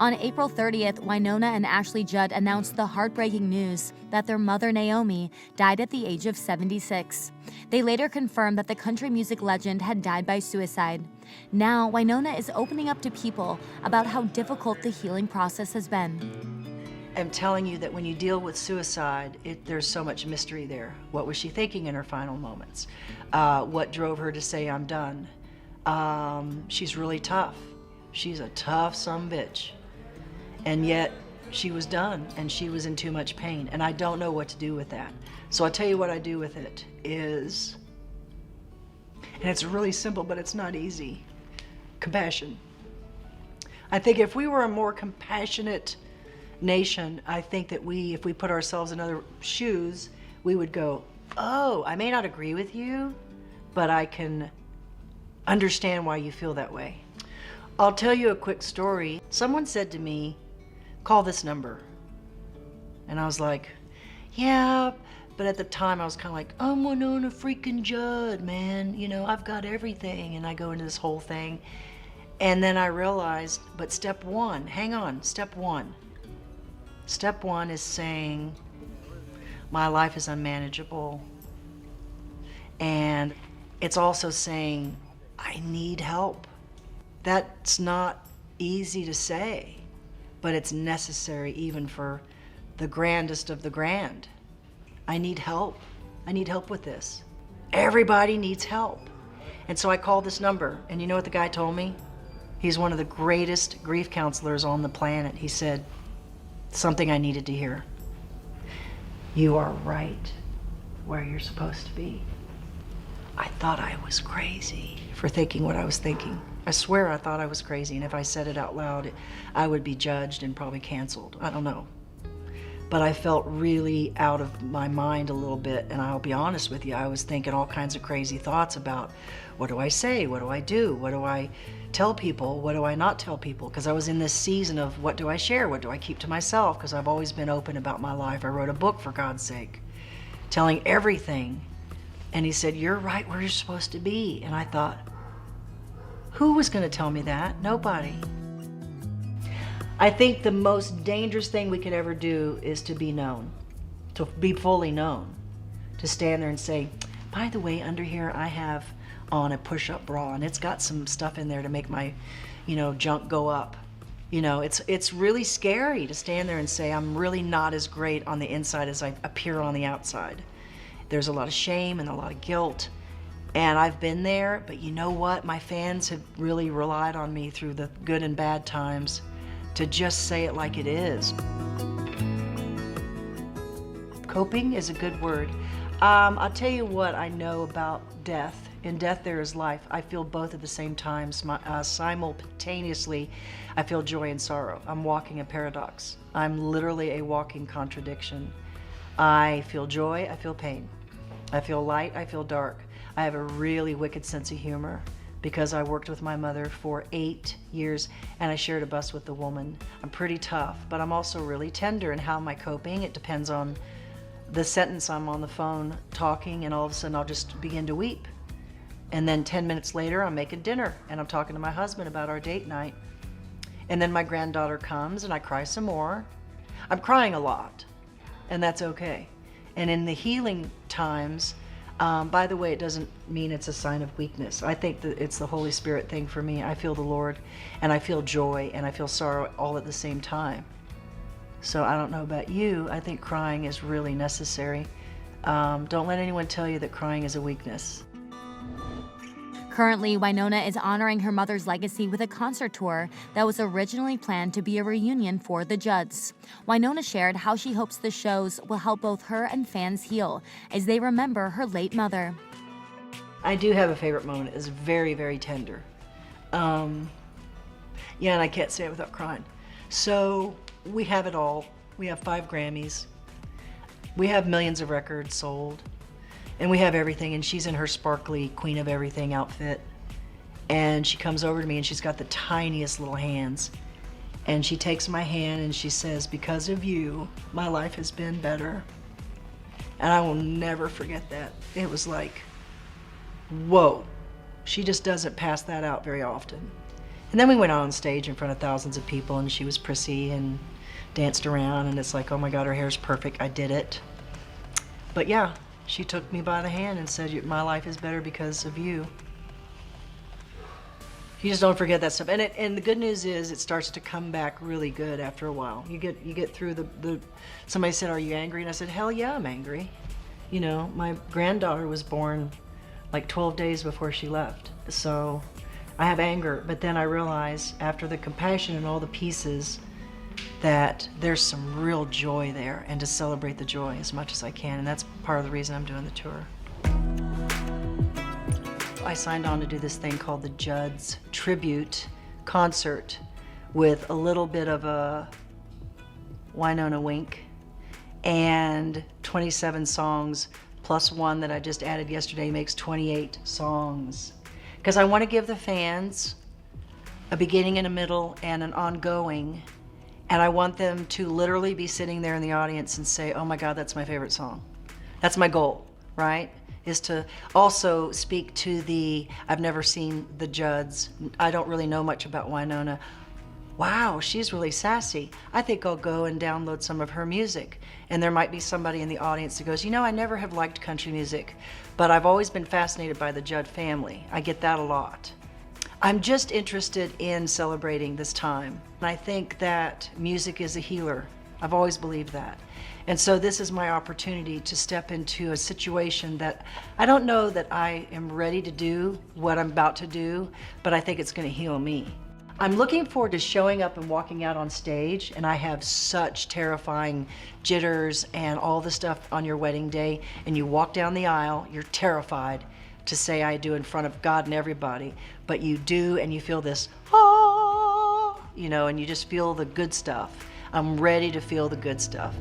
On April 30th, Wynonna and Ashley Judd announced the heartbreaking news that their mother, Naomi, died at the age of 76. They later confirmed that the country music legend had died by suicide. Now, Wynonna is opening up to people about how difficult the healing process has been. I'm telling you that when you deal with suicide, there's so much mystery there. What was she thinking in her final moments? What drove her to say, I'm done? She's really tough. She's a tough sumbitch. And yet she was done and she was in too much pain. And I don't know what to do with that. So I'll tell you what I do with it is, and it's really simple, but it's not easy. Compassion. I think if we were a more compassionate nation, I think that if we put ourselves in other shoes, we would go, oh, I may not agree with you, but I can understand why you feel that way. I'll tell you a quick story. Someone said to me, call this number. And I was like, yeah, but at the time I was kind of like, I'm Wynonna freaking Judd, man. You know, I've got everything. And I go into this whole thing. And then I realized, but step one, hang on, step one. Step one is saying, my life is unmanageable. And it's also saying, I need help. That's not easy to say, but it's necessary even for the grandest of the grand. I need help. I need help with this. Everybody needs help. And so I called this number, and you know what the guy told me? He's one of the greatest grief counselors on the planet. He said, something I needed to hear. You are right where you're supposed to be. I thought I was crazy for thinking what I was thinking. I swear I thought I was crazy, and if I said it out loud, I would be judged and probably canceled. I don't know. But I felt really out of my mind a little bit, and I'll be honest with you, I was thinking all kinds of crazy thoughts about what do I say, what do I do, what do I tell people, what do I not tell people, because I was in this season of what do I share, what do I keep to myself, because I've always been open about my life. I wrote a book, for God's sake, telling everything. And he said, you're right where you're supposed to be. And I thought, who was going to tell me that? Nobody. I think the most dangerous thing we could ever do is to be known, to be fully known, to stand there and say, by the way, under here I have on a push-up bra and it's got some stuff in there to make my, junk go up. It's really scary to stand there and say, I'm really not as great on the inside as I appear on the outside. There's a lot of shame and a lot of guilt. And I've been there, but you know what? My fans have really relied on me through the good and bad times to just say it like it is. Coping is a good word. I'll tell you what I know about death. In death there is life. I feel both at the same time. Simultaneously, I feel joy and sorrow. I'm walking a paradox. I'm literally a walking contradiction. I feel joy, I feel pain. I feel light, I feel dark. I have a really wicked sense of humor because I worked with my mother for 8 years and I shared a bus with the woman. I'm pretty tough, but I'm also really tender. And how am I coping? It depends on the sentence. I'm on the phone talking and all of a sudden I'll just begin to weep. And then 10 minutes later, I'm making dinner and I'm talking to my husband about our date night. And then my granddaughter comes and I cry some more. I'm crying a lot, and that's okay. And in the healing times, by the way, it doesn't mean it's a sign of weakness. I think that it's the Holy Spirit thing for me. I feel the Lord, and I feel joy, and I feel sorrow all at the same time. So I don't know about you. I think crying is really necessary. Don't let anyone tell you that crying is a weakness. Currently, Wynonna is honoring her mother's legacy with a concert tour that was originally planned to be a reunion for the Judds. Wynonna shared how she hopes the shows will help both her and fans heal as they remember her late mother. I do have a favorite moment. It's very, very tender. And I can't say it without crying. So we have it all. We have 5 Grammys. We have millions of records sold. And we have everything, and she's in her sparkly Queen of Everything outfit. And she comes over to me, and she's got the tiniest little hands. And she takes my hand, and she says, because of you, my life has been better. And I will never forget that. It was like, whoa. She just doesn't pass that out very often. And then we went on stage in front of thousands of people, and she was prissy and danced around, and it's like, oh my God, her hair's perfect, I did it. But yeah, she took me by the hand and said, my life is better because of you. You just don't forget that stuff. And the good news is it starts to come back really good after a while. You get through somebody said, are you angry? And I said, hell yeah, I'm angry. You know, my granddaughter was born like 12 days before she left. So I have anger, but then I realize after the compassion and all the pieces that there's some real joy there, and to celebrate the joy as much as I can. And that's part of the reason I'm doing the tour. I signed on to do this thing called the Judd's Tribute Concert with a little bit of a Wynonna wink, and 27 songs plus one that I just added yesterday makes 28 songs. Because I want to give the fans a beginning and a middle and an ongoing, and I want them to literally be sitting there in the audience and say, oh my God, that's my favorite song. That's my goal, right? Is to also speak to I've never seen the Judds. I don't really know much about Wynonna. Wow, she's really sassy. I think I'll go and download some of her music. And there might be somebody in the audience that goes, you know, I never have liked country music, but I've always been fascinated by the Judd family. I get that a lot. I'm just interested in celebrating this time. And I think that music is a healer. I've always believed that. And so this is my opportunity to step into a situation that I don't know that I am ready to do what I'm about to do, but I think it's going to heal me. I'm looking forward to showing up and walking out on stage, and I have such terrifying jitters and all the stuff on your wedding day, and you walk down the aisle, you're terrified to say I do in front of God and everybody, but you do, and you feel this, ah, you know, and you just feel the good stuff. I'm ready to feel the good stuff.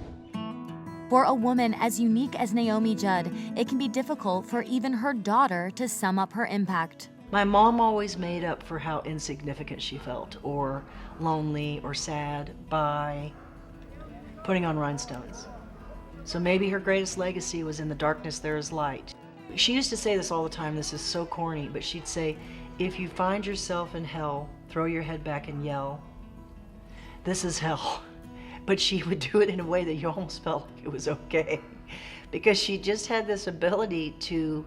For a woman as unique as Naomi Judd, it can be difficult for even her daughter to sum up her impact. My mom always made up for how insignificant she felt, or lonely, or sad, by putting on rhinestones. So maybe her greatest legacy was in the darkness there is light. She used to say this all the time, this is so corny, but she'd say, if you find yourself in hell, throw your head back and yell, this is hell. But she would do it in a way that you almost felt like it was okay, because she just had this ability to,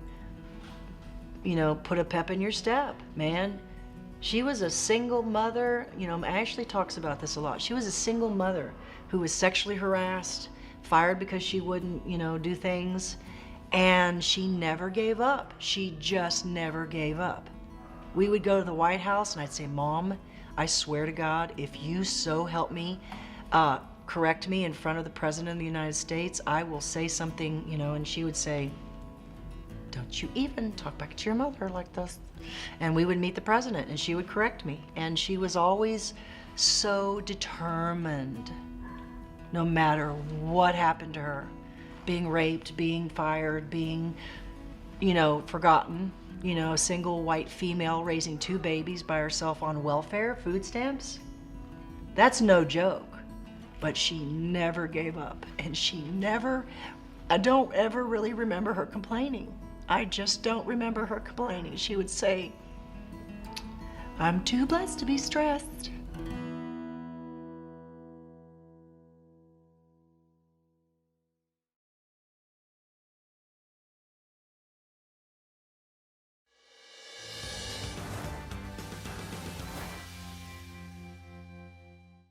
you know, put a pep in your step, man. She was a single mother. You know, Ashley talks about this a lot. She was a single mother who was sexually harassed, fired because she wouldn't, you know, do things, and she never gave up. She just never gave up. We would go to the White House and I'd say, Mom, I swear to God, if you so help me, correct me in front of the President of the United States, I will say something, you know, and she would say, don't you even talk back to your mother like this. And we would meet the President and she would correct me. And she was always so determined, no matter what happened to her, being raped, being fired, being, you know, forgotten, you know, a single white female raising 2 babies by herself on welfare, food stamps. That's no joke. But she never gave up, and I don't ever really remember her complaining. I just don't remember her complaining. She would say, I'm too blessed to be stressed.